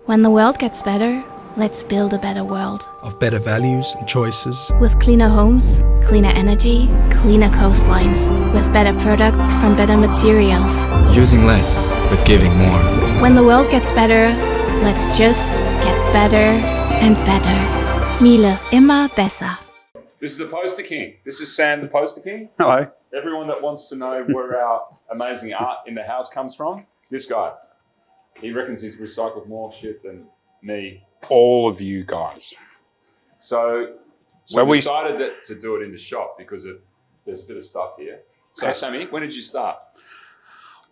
When the world gets better, let's build a better world. Of better values and choices. With cleaner homes, cleaner energy, cleaner coastlines. With better products from better materials. Using less, but giving more. When the world gets better, let's just get better and better. Miele, immer besser. This is the Poster King. This is Sam, the Poster King. Hello. Everyone that wants to know where our amazing art in the house comes from, this guy. He reckons he's recycled more shit than me. All of you guys. So we decided to do it in the shop because there's a bit of stuff here. So Sammy, when did you start?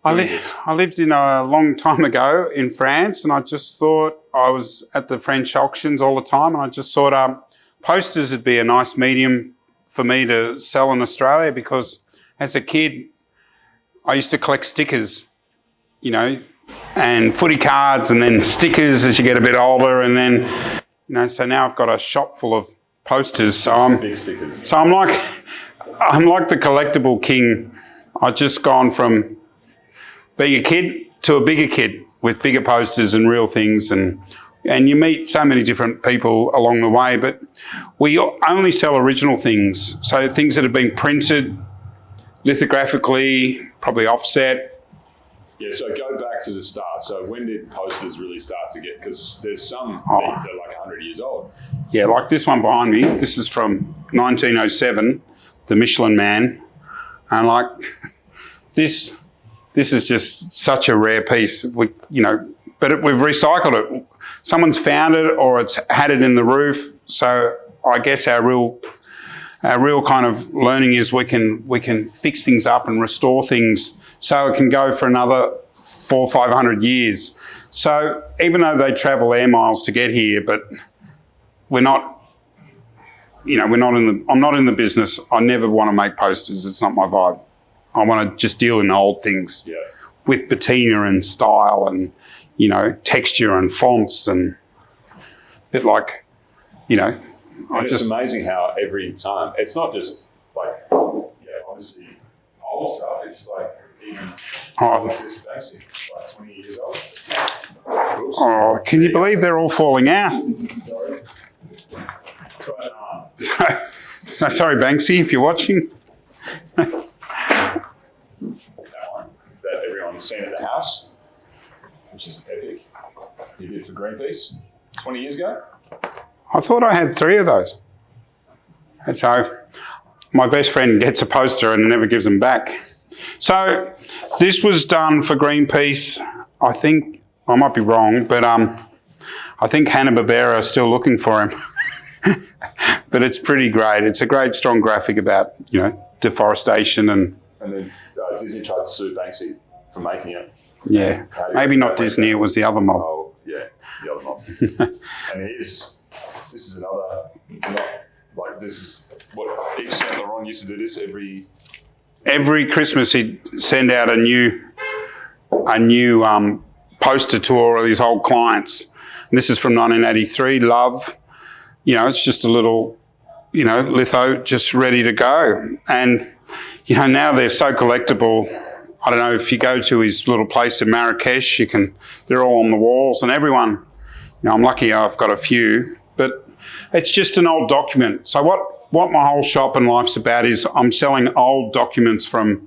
I lived in a long time ago in France, and I just thought, I was at the French auctions all the time, and I just thought posters would be a nice medium for me to sell in Australia, because as a kid, I used to collect stickers, you know, and footy cards, and then stickers as you get a bit older, and then, you know, so now I've got a shop full of posters. So big stickers. So I'm like the collectible king. I've just gone from being a kid to a bigger kid with bigger posters and real things, and you meet so many different people along the way, but we only sell original things. So things that have been printed lithographically, probably offset. Yeah, so go back to the start. So when did posters really start to get, because there's some that are like 100 years old. Yeah, like this one behind me. This is from 1907, the Michelin Man. And like this is just such a rare piece. We've recycled it. Someone's found it, or it's had it in the roof. So I guess our real kind of learning is we can fix things up and restore things so it can go for another 400 or 500 years. So even though they travel air miles to get here, but I'm not in the business. I never want to make posters. It's not my vibe. I want to just deal in old things with patina and style and, you know, texture and fonts, and a bit like, you know. It's amazing how every time, it's not just like, obviously old stuff, it's like even this basic, it's like 20 years old. Oops. Oh, can you believe they're all falling out? Sorry. Sorry, Banksy, if you're watching. That one that everyone's seen at the house, which is epic. You did for Greenpeace 20 years ago? I thought I had 3 of those. And so my best friend gets a poster and never gives them back. So this was done for Greenpeace. I think, I might be wrong, but I think Hanna-Barbera are still looking for him. But it's pretty great. It's a great, strong graphic about, you know, deforestation and then Disney tried to sue Banksy for making it. Yeah, maybe not Disney. It was the other mob. Oh yeah, the other mob. And this is another. This is what Yves Saint Laurent used to do. This every Christmas. He'd send out a new poster to all of his old clients. And this is from 1983. Love. You know, it's just a little, you know, litho just ready to go. And, you know, now they're so collectible. I don't know, if you go to his little place in Marrakesh, they're all on the walls, and everyone, you know, I'm lucky I've got a few, but it's just an old document. So what my whole shop and life's about is I'm selling old documents from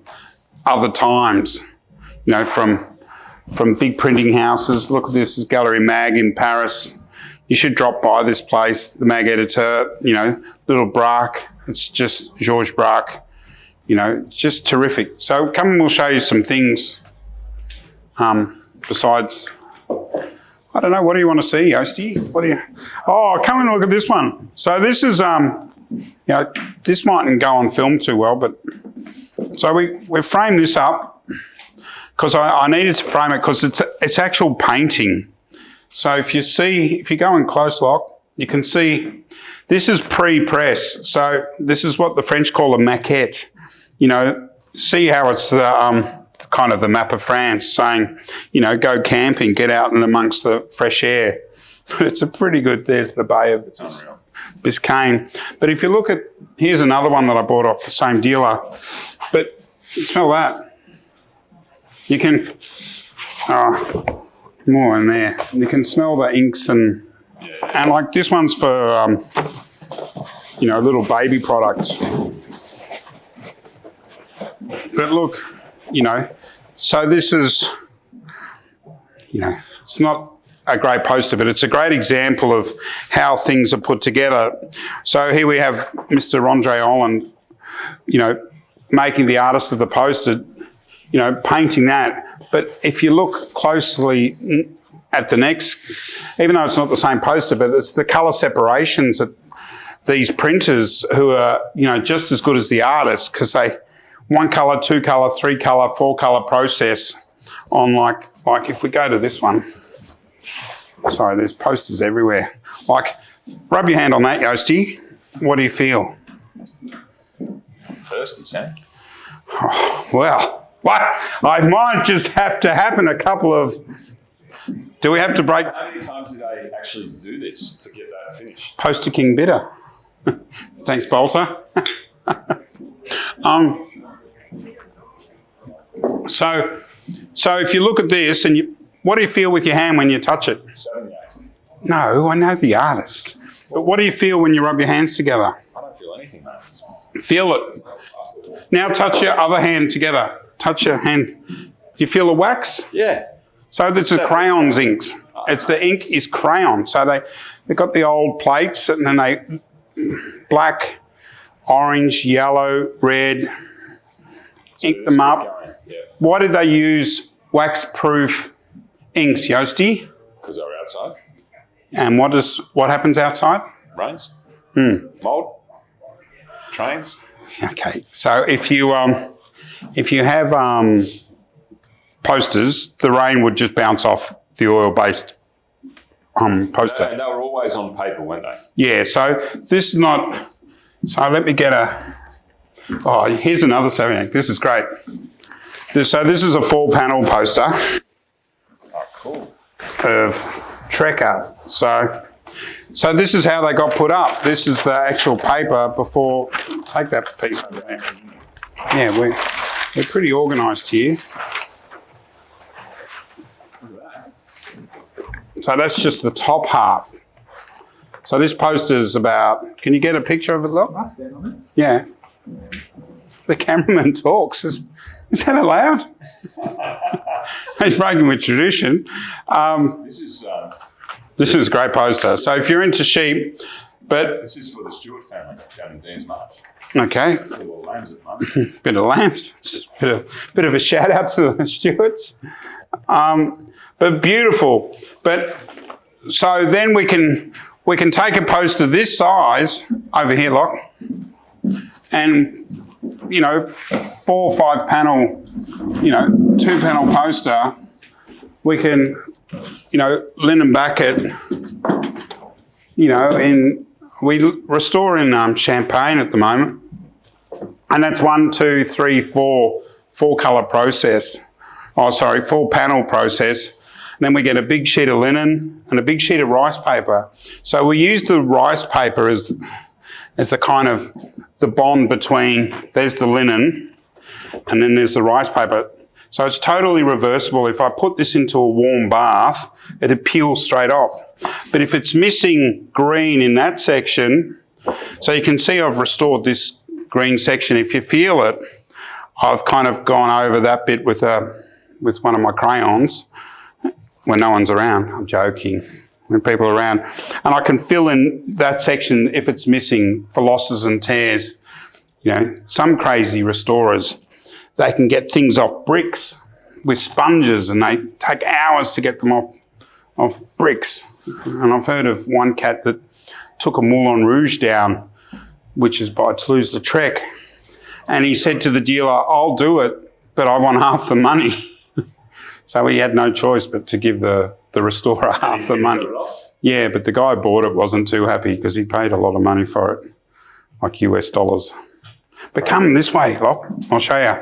other times, you know, from big printing houses. Look at this is Galerie Mag in Paris. You should drop by this place, the mag editor, you know, little Braque. It's just Georges Braque, you know, just terrific. So come and we'll show you some things. Besides, I don't know, what do you want to see, Osty? Come and look at this one. So this is, you know, this mightn't go on film too well, but so we framed this up because I needed to frame it because it's actual painting. So if you go in close lock, you can see this is pre-press. So this is what the French call a maquette. You know, see how it's kind of the map of France saying, you know, go camping, get out and amongst the fresh air. It's a pretty good, there's the Bay of Biscayne. But if you look at, here's another one that I bought off the same dealer. But smell that. You can, more in there. You can smell the inks and like this one's for, little baby products. But look, so this is, it's not a great poster, but it's a great example of how things are put together. So here we have Mr. Rondre Holland, making the artist of the poster, painting that. But if you look closely at the next, even though it's not the same poster, but it's the colour separations that these printers who are, just as good as the artists, because they 1 colour, 2 colour, 3 colour, 4 colour process on like if we go to this one. Sorry, there's posters everywhere. Like, rub your hand on that, Yosti. What do you feel? Thirsty, Sam. Oh, well, what? I might just have to happen a couple of... Do we have to break... How many times did I actually do this to get that finished? Poster King bitter. Thanks, Bolter. So if you look at this, and what do you feel with your hand when you touch it? 78. No, I know the artist. But what do you feel when you rub your hands together? I don't feel anything, mate. Feel it. Now touch your other hand together. Touch your hand. Do you feel the wax? Yeah. So this is crayons inks. The ink is crayon. So they've got the old plates and then they black, orange, yellow, red, ink them up. Yeah. Why did they use wax-proof inks, Yosti? Because they were outside. And what happens outside? Rains. Mold. Trains. Okay. So if you have posters, the rain would just bounce off the oil-based poster. And they were always on paper, weren't they? Yeah. So this is not. So let me get Oh, here's another 78. This is great. This is a 4-panel poster. Oh, cool. Of Trekker. So this is how they got put up. This is the actual paper before. Take that piece over there. Yeah, we're pretty organised here. So that's just the top half. So this poster is about. Can you get a picture of it, look? Yeah. The cameraman talks. Is that allowed? He's breaking with tradition. This is a great poster. So if you're into sheep, but... This is for the Stewart family down in Dean's Marsh. Okay. Little lambs at the moment. Bit of lambs. Bit of a shout out to the Stewarts. But beautiful. But so then we can take a poster this size over here, look, and 4 or 5 panel, 2-panel poster. We can, linen back it, we restore in Champagne at the moment, and that's 1, 2, 3, 4 colour process. 4 panel process. And then we get a big sheet of linen and a big sheet of rice paper. So we use the rice paper as the kind of the bond between, there's the linen and then there's the rice paper. So it's totally reversible. If I put this into a warm bath, it peels straight off. But if it's missing green in that section, so you can see I've restored this green section. If you feel it, I've kind of gone over that bit with one of my crayons when no one's around. I'm joking. When people are around. And I can fill in that section if it's missing for losses and tears. Some crazy restorers, they can get things off bricks with sponges and they take hours to get them off bricks. And I've heard of one cat that took a Moulin Rouge down, which is by Toulouse-Lautrec. And he said to the dealer, I'll do it, but I want half the money. So he had no choice but to give the restorer half the money. Yeah, but the guy who bought it wasn't too happy because he paid a lot of money for it, like US dollars. But come this way, Locke. I'll show you.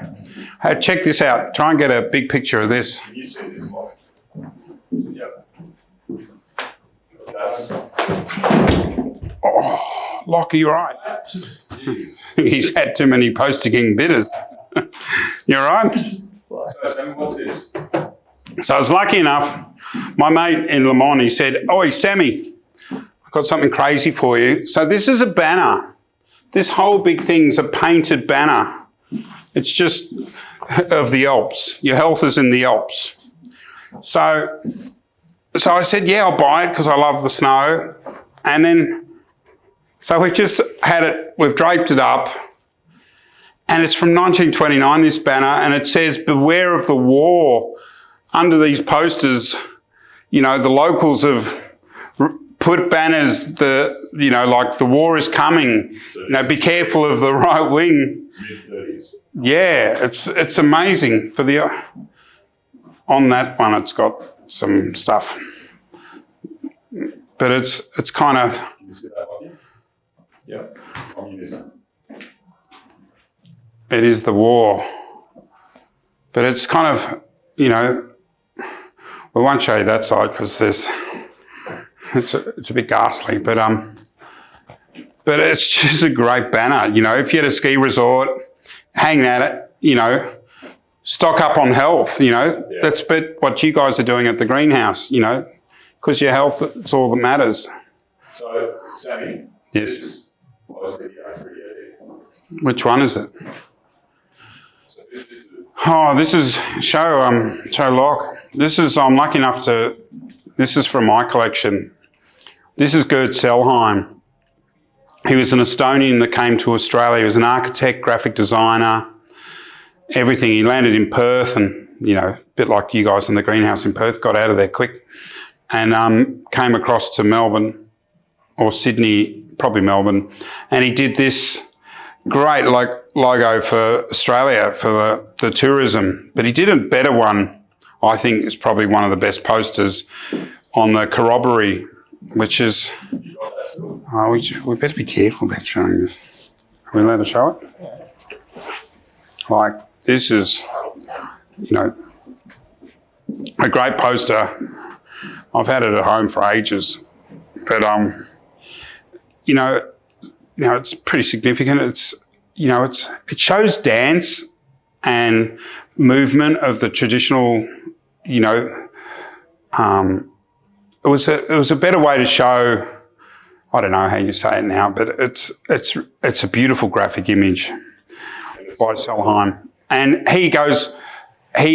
Hey, check this out. Try and get a big picture of this. Can you see this, Locke? Yep. That's... Oh, Locke, are you all right? He's had too many Poster King bitters. You all right? So, Sam, what's this? So I was lucky enough My mate in Le Mans, he said, "Oi, Sammy, I've got something crazy for you." So this is a banner. This whole big thing's a painted banner. It's just of the Alps. Your health is in the Alps. So I said, yeah, I'll buy it because I love the snow. And then, so we've just had it, we've draped it up. And it's from 1929, this banner, and it says, "Beware of the war." Under these posters, you know, the locals have put banners, like the war is coming. You know, be careful of the right wing. Mid-30s. Yeah, it's amazing. On that one, it's got some stuff, but it's kind of. Can you see that one? Yep. Communism. It is the war, but it's kind of, you know, we won't show you that side because it's a bit ghastly, but it's just a great banner. You know, if you're at a ski resort, hang that, you know, stock up on health, you know. Yeah. That's what you guys are doing at the greenhouse, you know, because your health is all that matters. So, Sammy. Yes. What is video for you? Which one is it? So this is the Oh, this is show Locke. This is this is from my collection. This is Gerd Selheim. He was an Estonian that came to Australia. He was an architect, graphic designer, everything. He landed in Perth and, you know, a bit like you guys in the greenhouse in Perth, got out of there quick and came across to Melbourne or Sydney, probably Melbourne. And he did this great logo for Australia for the tourism. But he did a better one, I think is probably one of the best posters on the corroboree, which is... we better be careful about showing this. Are we allowed to show it? Like, this is, you know, a great poster. I've had it at home for ages. But, you know, it's pretty significant. It shows dance and movement of the traditional, you know, it was a better way to show, I don't know how you say it now, but it's a beautiful graphic image by Selheim. And he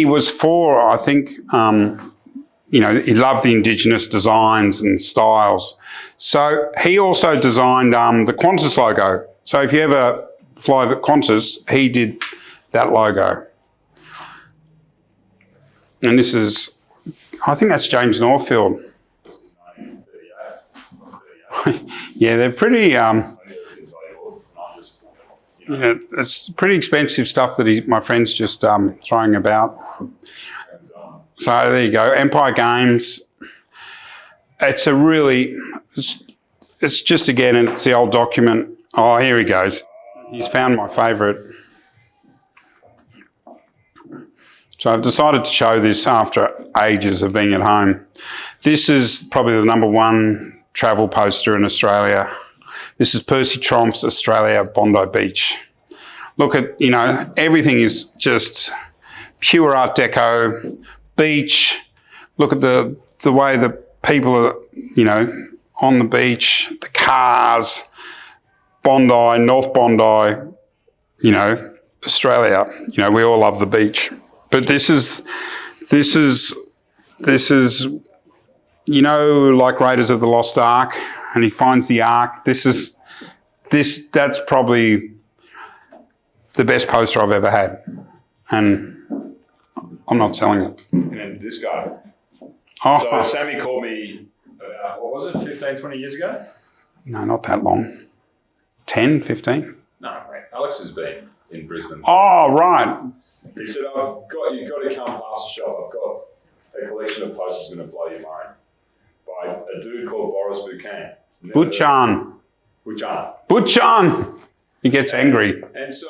was for, I think, you know, he loved the Indigenous designs and styles. So he also designed the Qantas logo. So if you ever fly the Qantas, he did that logo. And this is, I think that's James Northfield. Yeah, they're pretty, yeah, it's pretty expensive stuff that my friend's just throwing about. So there you go, Empire Games. It's just, again, it's the old document. Oh, here he goes. He's found my favourite. So I've decided to show this after ages of being at home. This is probably the #1 travel poster in Australia. This is Percy Tromp's Australia, Bondi Beach. Look at, you know, everything is just pure Art Deco, beach. Look at the way the people are, you know, on the beach, the cars, Bondi, North Bondi, you know, Australia. You know, we all love the beach. But this is, you know, like Raiders of the Lost Ark, and he finds the Ark. That's probably the best poster I've ever had. And I'm not selling it. And then this guy. Oh. So Sammy called me about, what was it, 15, 20 years ago? No, not that long. 10, 15? No, mate. Alex has been in Brisbane. Oh, right. He said, you've got to come past the shop. I've got a collection of posters going to blow your mind. By a dude called Boris Buchan. Buchan. Buchan. He gets angry. And so,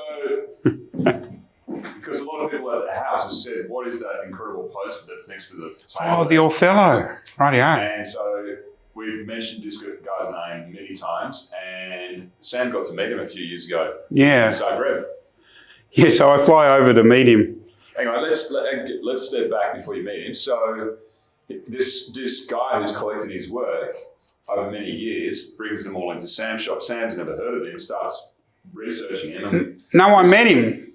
because a lot of people at the house have said, what is that incredible poster that's next to the table? Oh, the Othello. Rightio. And so we've mentioned this guy's name many times, and Sam got to meet him a few years ago. Yeah. In Zagreb. Yeah, so I fly over to meet him. Hang on, let's step back before you meet him. So this guy who's collected his work over many years brings them all into Sam's shop. Sam's never heard of him, starts researching him. And No, I met him.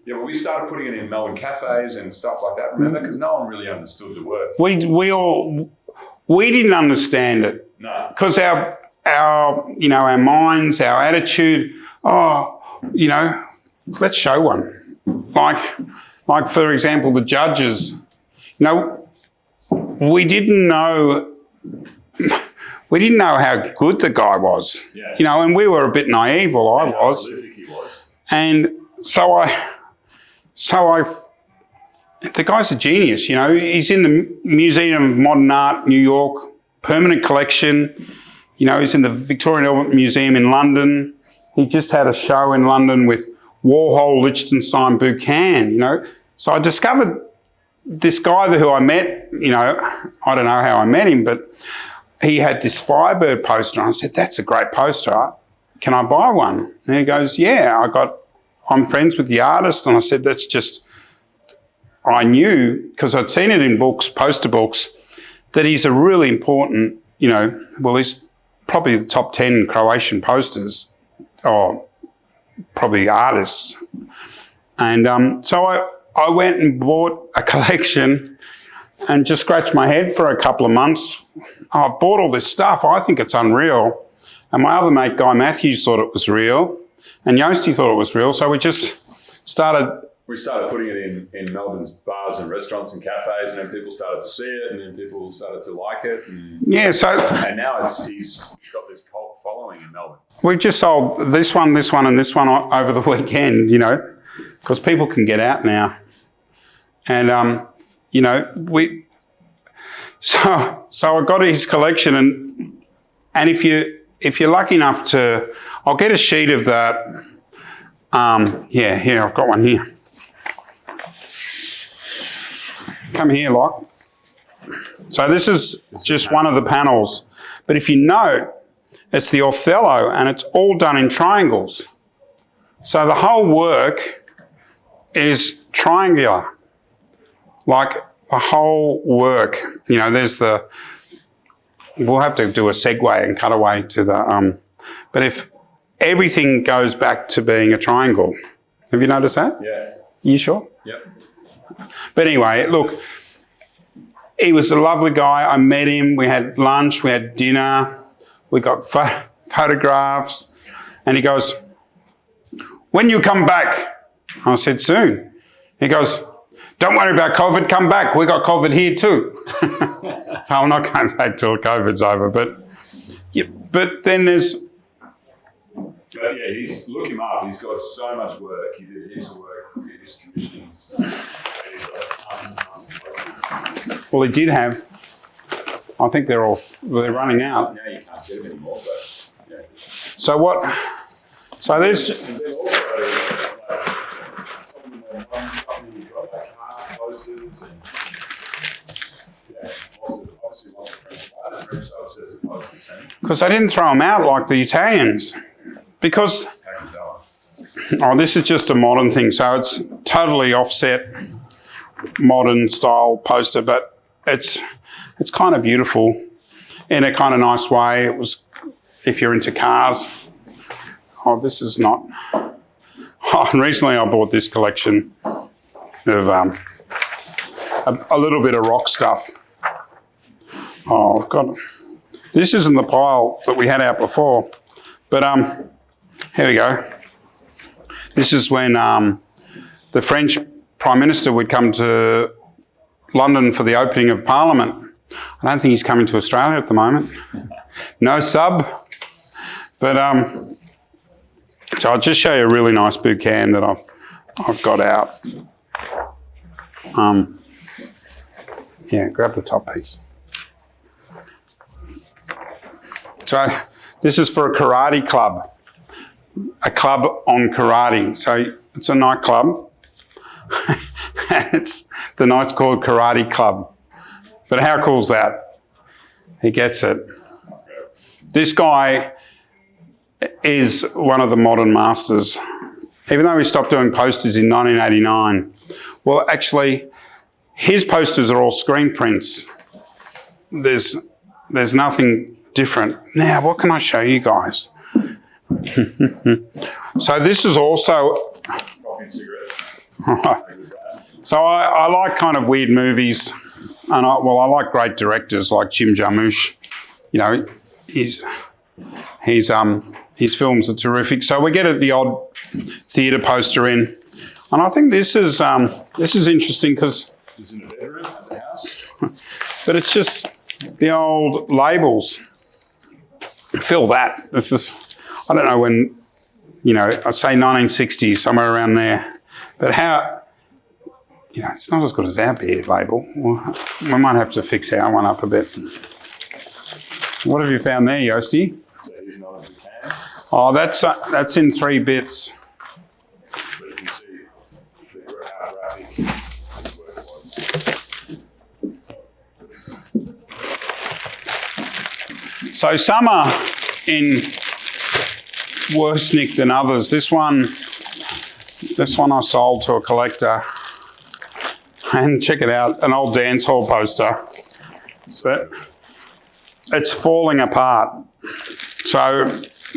yeah, but we started putting it in Melbourne cafes and stuff like that, remember? Because no one really understood the work. We didn't understand it No. because our minds, our attitude. Let's show one. Like for example, the judges. We didn't know how good the guy was. Yeah. And we were a bit naive. Well, I How was, prolific he was. and so I. The guy's a genius. He's in the Museum of Modern Art, New York, permanent collection. He's in the Victorian Albert Museum in London. He just had a show in London with Warhol, Liechtenstein, Buchan. So I discovered this guy who I met. I don't know how I met him, but he had this Firebird poster. And I said, "That's a great poster. Can I buy one?" And he goes, "Yeah, I'm friends with the artist." And I said, I knew, because I'd seen it in books, poster books, that he's a really important, he's probably the top 10 Croatian posters, or probably artists. And so I went and bought a collection and just scratched my head for a couple of months. I bought all this stuff. I think it's unreal. And my other mate, Guy Matthews, thought it was real. And Yosti thought it was real. So we just started... We started putting it in Melbourne's bars and restaurants and cafes, and then people started to see it, and then people started to like it. And now he's got this cult following in Melbourne. We've just sold this one, and this one over the weekend, because people can get out now. And, So I got his collection, and if you're lucky enough to... I'll get a sheet of that. Here, I've got one here. Come here, Locke. So this is just one of the panels. But if you note, it's the Othello, and it's all done in triangles. So the whole work is triangular. Like the whole work. There's the... We'll have to do a segue and cut away to the... But if everything goes back to being a triangle. Have you noticed that? Yeah. You sure? Yep. But anyway, look, he was a lovely guy. I met him. We had lunch. We had dinner. We got photographs. And he goes, "When you come back?" I said, "Soon." He goes, "Don't worry about COVID. Come back. We got COVID here too." So I'm not going back till COVID's over. But then there's... But yeah, look him up. He's got so much work. He did heaps of work. He's commissions. He's got tons and tons of places. Well, he did have... I think they're running out. Now you can't get them anymore, but yeah. So what... So there's... And then also, some of the more modern stuff, you've got car posters and obviously lots of French art and French stuff says it was the same. Because they didn't throw them out like the Italians. Because... this is just a modern thing. So it's totally offset, modern style poster, but it's kind of beautiful in a kind of nice way. It was, if you're into cars. This is not... recently I bought this collection of a little bit of rock stuff. I've got... This isn't the pile that we had out before, but here we go. This is when the French Prime Minister would come to London for the opening of Parliament. I don't think he's coming to Australia at the moment. No sub. But so I'll just show you a really nice bouquet that I've got out. Grab the top piece. So this is for a karate club. A club on karate. So it's a nightclub. The night's called Karate Club. But how cool is that? He gets it. This guy is one of the modern masters. Even though he stopped doing posters in 1989. Well, actually, his posters are all screen prints. there's nothing different. Now, what can I show you guys? So this is also, Coffee and cigarettes. so I like kind of weird movies, and I like great directors like Jim Jarmusch. You know, his films are terrific. So we get the odd theatre poster in, and I think this is interesting because, Is in a bedroom at the house. but it's just the old labels. Fill that. This is, I don't know when, you know, I'd say 1960s, somewhere around there. But how, you know, it's not as good as our beer label. We might have to fix our one up a bit. What have you found there, Yosty? So he's not as we can. Oh, that's in 3 bits. But you can see how graphic his work was. So some are in worse nick than others. This one I sold to a collector. And check it out, an old dance hall poster. But it's falling apart. So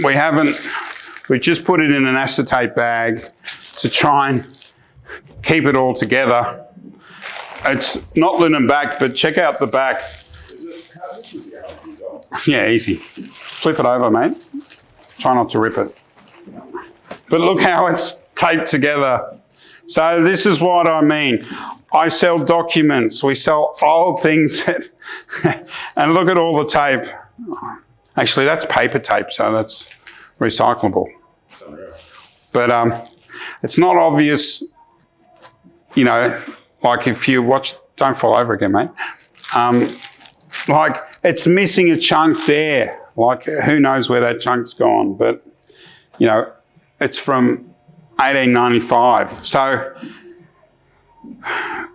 we just put it in an acetate bag to try and keep it all together. It's not linen backed, but check out the back. Yeah, easy. Flip it over, mate. Try not to rip it. But look how it's taped together. So this is what I mean. I sell documents. We sell old things. And look at all the tape. Actually, that's paper tape, so that's recyclable. But it's not obvious, you know, like if you watch, don't fall over again, mate. Like it's missing a chunk there. Like who knows where that chunk's gone, but you know, it's from 1895. So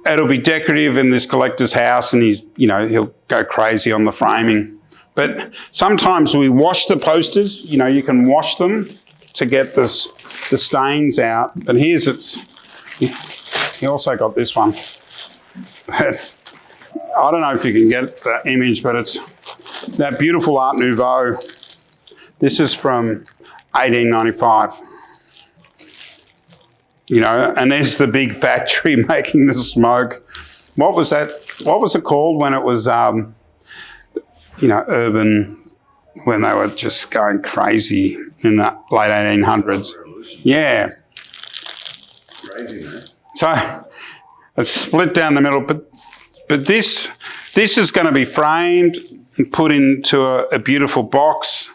it'll be decorative in this collector's house and he'll go crazy on the framing. But sometimes we wash the posters, you know, you can wash them to get the stains out. But he also got this one. But I don't know if you can get the image, but it's that beautiful Art Nouveau. This is from 1895. You know, and there's the big factory making the smoke. What was that? What was it called when it was, you know, urban, when they were just going crazy in the late 1800s? Yeah. Crazy, man. So it's split down the middle, but this is going to be framed and put into a beautiful box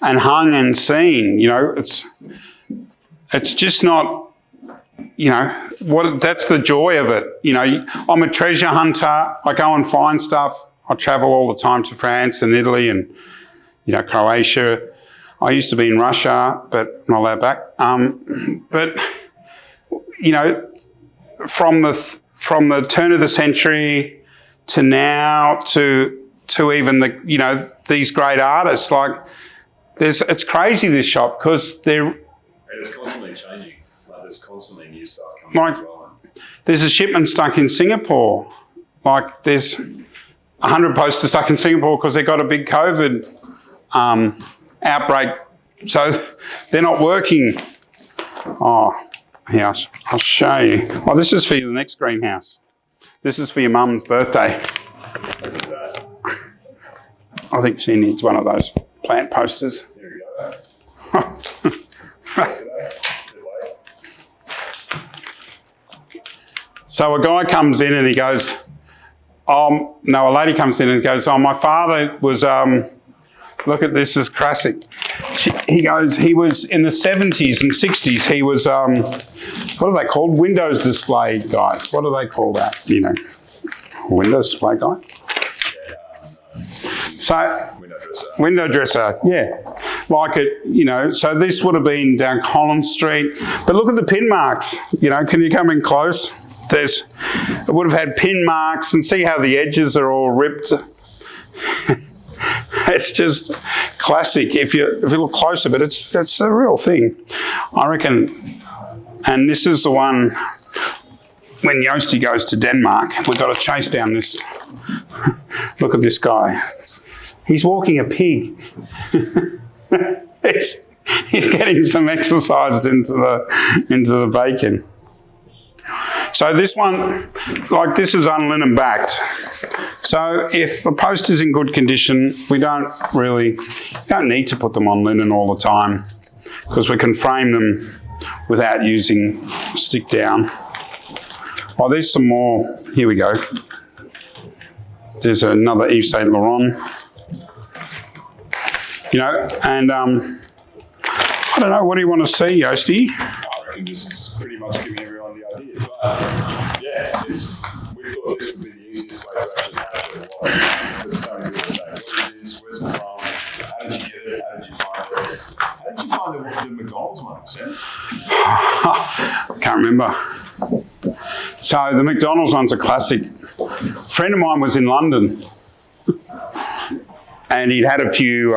and hung and seen. You know, it's just not. You know, that's the joy of it. You know, I'm a treasure hunter. I go and find stuff. I travel all the time to France and Italy and, you know, Croatia. I used to be in Russia, but not allowed back. But, you know, from the turn of the century to now to even the, you know, these great artists, like it's crazy, this shop, because And it's constantly changing. There's constantly new stuff coming like, as well. There's a shipment stuck in Singapore. Like there's 100 posters stuck in Singapore because they got a big COVID outbreak. So they're not working. Oh, yeah, I'll show you. Oh, this is for the next greenhouse. This is for your mum's birthday. What is that? I think she needs one of those plant posters. There we go. Yesterday. So a guy comes in and he goes, a lady comes in and goes, my father was, look at this, is classic. He goes, he was in the 70s and 60s, he was, what are they called? Windows display guys. What do they call that? You know, Windows display guy? So, window dresser, yeah. Like it, you know, so this would have been down Collins Street. But look at the pin marks, you know, can you come in close? It would have had pin marks, and see how the edges are all ripped. It's just classic. If you look closer, but it's a real thing, I reckon. And this is the one when Yosty goes to Denmark. We've got to chase down this Look at this guy. He's walking a pig. he's getting some exercise into the bacon. So this one, like this is unlinen backed. So if the post is in good condition, we don't need to put them on linen all the time because we can frame them without using stick down. Oh, there's some more. Here we go. There's another Yves Saint Laurent. You know, and I don't know, what do you want to see, Yosti? I reckon this is pretty much giving everyone the idea. But yeah, we thought this would be the easiest way to actually capture it. There's so many people saying, what is this? Where's it from? How did you get it? How did you find it? How did you find the McDonald's one, Sam? Can't remember. So the McDonald's one's a classic. A friend of mine was in London and he'd had a few,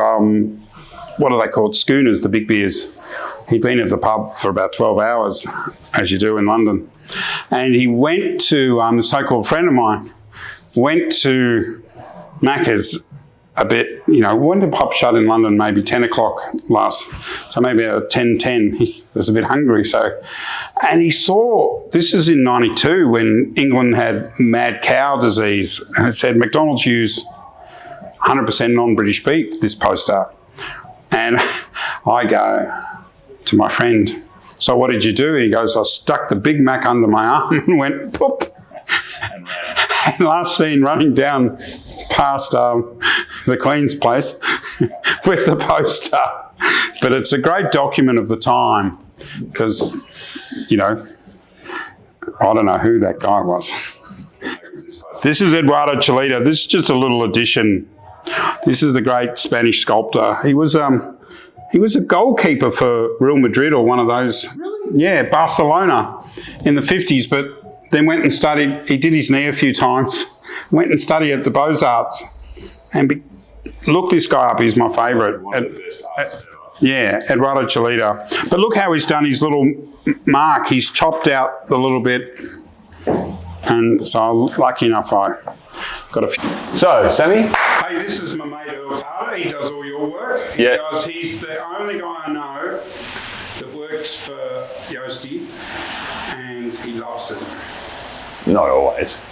what are they called? Schooners, the big beers. He'd been at the pub for about 12 hours, as you do in London. And he went to, a so-called friend of mine, went to Macca's a bit, you know, when the pub shut in London, maybe 10 o'clock last, so maybe at 10:10, he was a bit hungry. So, and he saw, this is in 92 when England had mad cow disease, and it said McDonald's use 100% non-British beef, this poster. And I go to my friend, so what did you do? He goes, I stuck the Big Mac under my arm and went, poop. And last seen running down past the Queen's place with the poster. But it's a great document of the time because, you know, I don't know who that guy was. This is Eduardo Chillida. This is just a little addition. This is the great Spanish sculptor. He was a goalkeeper for Real Madrid or one of those. Really? Yeah, Barcelona in the 50s, but then went and studied. He did his knee a few times. Went and studied at the Beaux-Arts. And look this guy up. He's my favourite. One of the best artists ever. Yeah, Eduardo Chillida. But look how he's done his little mark. He's chopped out a little bit. And so lucky enough I got a few. So, Sammy? Hey, this is my mate Earl Carter. He does all your work. Yeah. He's the only guy I know that works for Yosti and he loves it. Not always.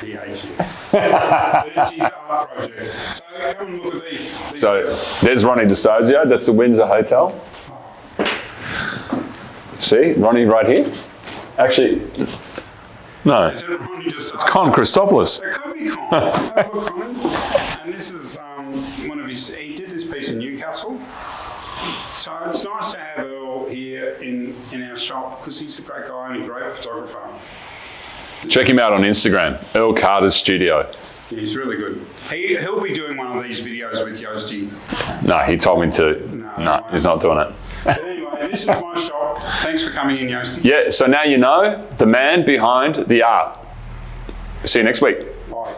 He hates you. But it's his art project. So come and look at these. So there's Ronnie DeSozio. That's the Windsor Hotel. See, Ronnie right here. Actually, no. Is it Ronnie DeSozio? It's Con Christopoulos. It could be Con. Have a look, Con. And this is one of his, he did this piece in Newcastle. So it's nice to have Earl here in our shop because he's a great guy and a great photographer. Check him out on Instagram, Earl Carter's Studio. Yeah, he's really good. He'll be doing one of these videos with Yosti. No, he told me to. No, he's not doing it. But anyway, this is my shop. Thanks for coming in, Yosti. Yeah, so now you know the man behind the art. See you next week. Bye.